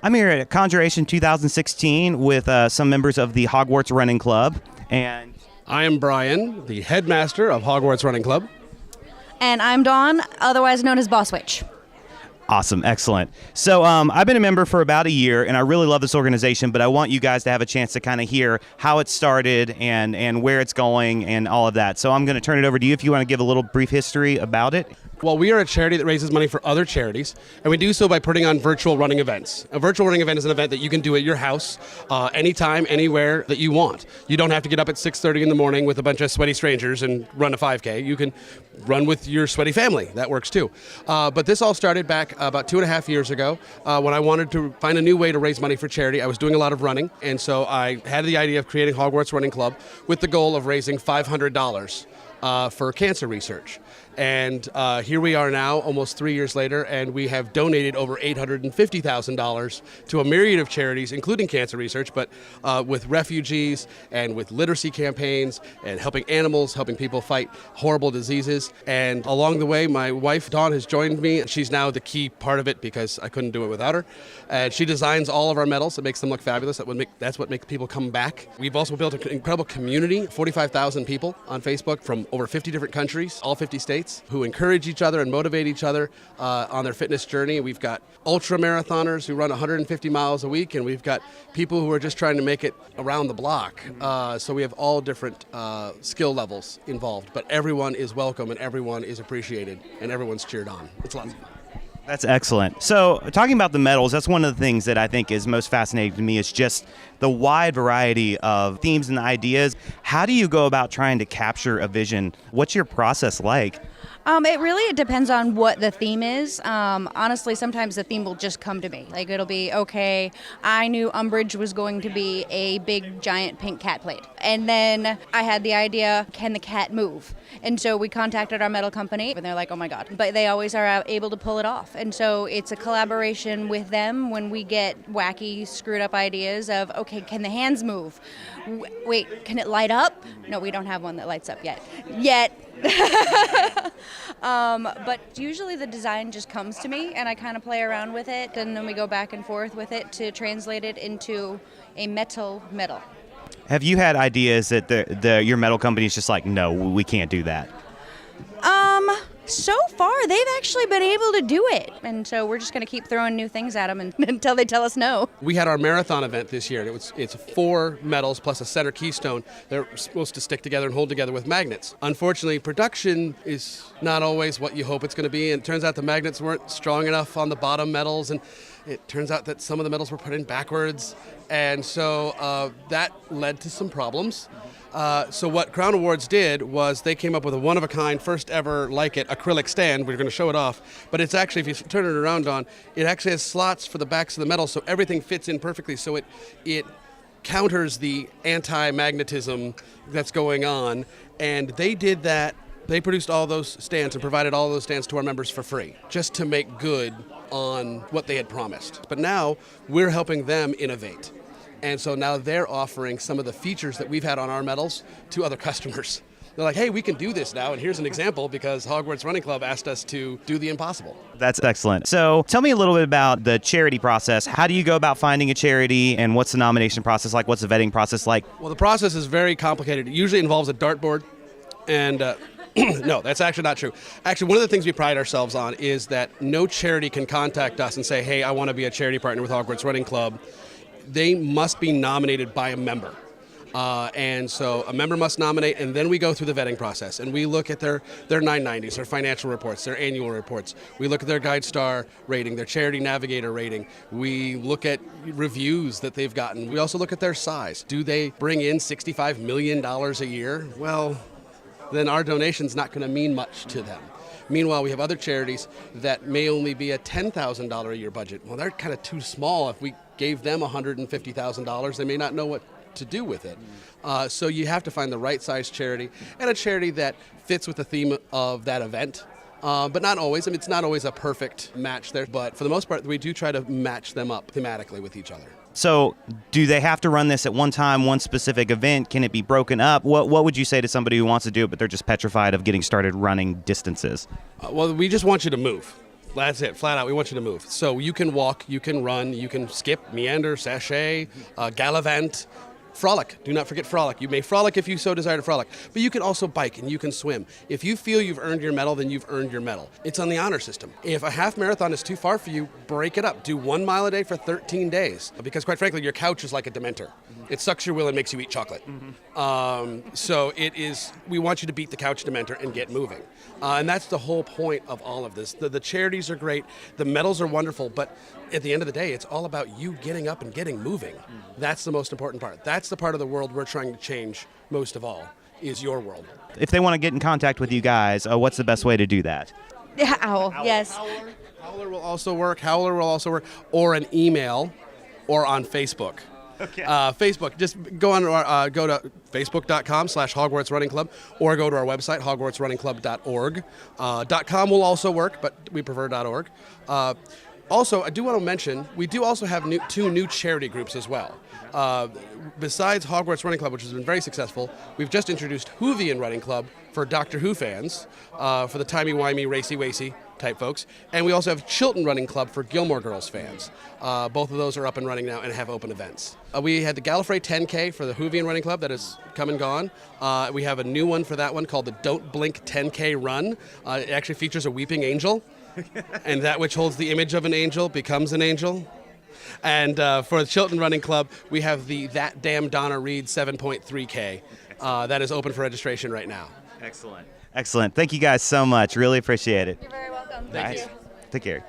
I'm here at CONjuration 2016 with some members of the Hogwarts Running Club, and I am Brian, the headmaster of Hogwarts Running Club. And I'm Dawn, otherwise known as Boss Witch. awesome, excellent. So I've been a member for about a year, and I really love this organization, but I want you guys to have a chance to kind of hear how it started and where it's going and all of that. So I'm going to turn it over to you if you want to give a little brief history about it. Well, we are a charity that raises money for other charities, and we do so by putting on virtual running events. A virtual running event is an event that you can do at your house, anytime, anywhere that you want. You don't have to get up at 6:30 in the morning with a bunch of sweaty strangers and run a 5K. You can run with your sweaty family. That works too. But this all started back about 2.5 years ago when I wanted to find a new way to raise money for charity. I was doing a lot of running, and so I had the idea of creating Hogwarts Running Club with the goal of raising $500 for cancer research. And here we are now, almost 3 years later, and we have donated over $850,000 to a myriad of charities, including cancer research, but with refugees and with literacy campaigns and helping animals, helping people fight horrible diseases. And along the way, my wife, Dawn, has joined me. She's now the key part of it because I couldn't do it without her. And she designs all of our medals. It makes them look fabulous. That's what makes people come back. We've also built an incredible community, 45,000 people on Facebook from over 50 different countries, all 50 states, who encourage each other and motivate each other on their fitness journey. We've got ultra marathoners who run 150 miles a week, and we've got people who are just trying to make it around the block. So we have all different skill levels involved, but everyone is welcome and everyone is appreciated and everyone's cheered on. It's lots of fun. That's excellent. So talking about the medals, that's one of the things that I think is most fascinating to me is just the wide variety of themes and ideas. How do you go about trying to capture a vision? What's your process like? It depends on what the theme is. Honestly, sometimes the theme will just come to me. Like, it'll be, okay, I knew Umbridge was going to be a big, giant pink cat plate. And then I had the idea, can the cat move? And so we contacted our metal company, and they're like, oh my God. But they always are able to pull it off. And so it's a collaboration with them when we get wacky, screwed up ideas of, okay, can the hands move? Wait, can it light up? No, we don't have one that lights up yet. But usually the design just comes to me and I kind of play around with it, and then we go back and forth with it to translate it into a metal medal. Have you had ideas that your metal company is just like, no, we can't do that? So far, they've actually been able to do it. And so we're just going to keep throwing new things at them until they tell us no. We had our marathon event this year, and it's 4 medals plus a center keystone. They're supposed to stick together and hold together with magnets. Unfortunately, production is not always what you hope it's going to be, and it turns out the magnets weren't strong enough on the bottom medals, and it turns out that some of the medals were put in backwards, and so that led to some problems. So what Crown Awards did was they came up with a one-of-a-kind, first ever like it, acrylic stand. We're going to show it off. But it's actually, if you turn it around, on, it actually has slots for the backs of the medals, so everything fits in perfectly. So it counters the anti-magnetism that's going on. And they did that. They produced all those stands and provided all those stands to our members for free, just to make good on what they had promised. But now we're helping them innovate. And so now they're offering some of the features that we've had on our medals to other customers. They're like, hey, we can do this now, and here's an example because Hogwarts Running Club asked us to do the impossible. That's excellent. So tell me a little bit about the charity process. How do you go about finding a charity, and what's the nomination process like? What's the vetting process like? Well, the process is very complicated. It usually involves a dartboard, and no, that's actually not true. Actually, one of the things we pride ourselves on is that no charity can contact us and say, hey, I want to be a charity partner with Hogwarts Running Club. They must be nominated by a member. And so a member must nominate, and then we go through the vetting process. And we look at their 990s, their financial reports, their annual reports. We look at their GuideStar rating, their Charity Navigator rating. We look at reviews that they've gotten. We also look at their size. Do they bring in $65 million a year? Well, then our donation's not going to mean much to them. Meanwhile, we have other charities that may only be a $10,000 a year budget. Well, they're kind of too small. If we gave them $150,000, they may not know what to do with it. So you have to find the right size charity and a charity that fits with the theme of that event. But not always. I mean, it's not always a perfect match there, but for the most part, we do try to match them up thematically with each other. So do they have to run this at one time, one specific event? Can it be broken up? What would you say to somebody who wants to do it, but they're just petrified of getting started running distances? Well, we just want you to move. That's it, flat out. We want you to move. So you can walk, you can run, you can skip, meander, sashay, gallivant, frolic. Do not forget frolic. You may frolic if you so desire to frolic, but you can also bike and you can swim. If you feel you've earned your medal, then you've earned your medal. It's on the honor system. If a half marathon is too far for you, break it up. Do 1 mile a day for 13 days, because quite frankly, your couch is like a Dementor. It sucks your will and makes you eat chocolate. So it is. We want you to beat the couch Dementor and get moving, and that's the whole point of all of this. The charities are great, the medals are wonderful, but at the end of the day, it's all about you getting up and getting moving. That's the most important part. That's the part of the world we're trying to change most of all, is your world. If they want to get in contact with you guys, what's the best way to do that? Yeah, owl. Yes. Howler will also work. Or an email, or on Facebook. Okay. Facebook, just go on go to facebook.com/Hogwarts Running Club, or go to our website, hogwartsrunningclub.org. .com will also work, but we prefer .org. Also, I do want to mention, we do also have two new charity groups as well. Besides Hogwarts Running Club, which has been very successful, we've just introduced Whovian Running Club for Doctor Who fans, for the timey-wimey, racy-wacy type folks. And we also have Chilton Running Club for Gilmore Girls fans. Both of those are up and running now and have open events. We had the Gallifrey 10K for the Whovian Running Club that has come and gone. We have a new one for that one called the Don't Blink 10K Run. It actually features a weeping angel. And that which holds the image of an angel becomes an angel. And for the Chilton Running Club, we have the That Damn Donna Reed 7.3K. That is open for registration right now. Excellent. Excellent. Thank you guys so much. Really appreciate it. You're very welcome. Thank you. Take care.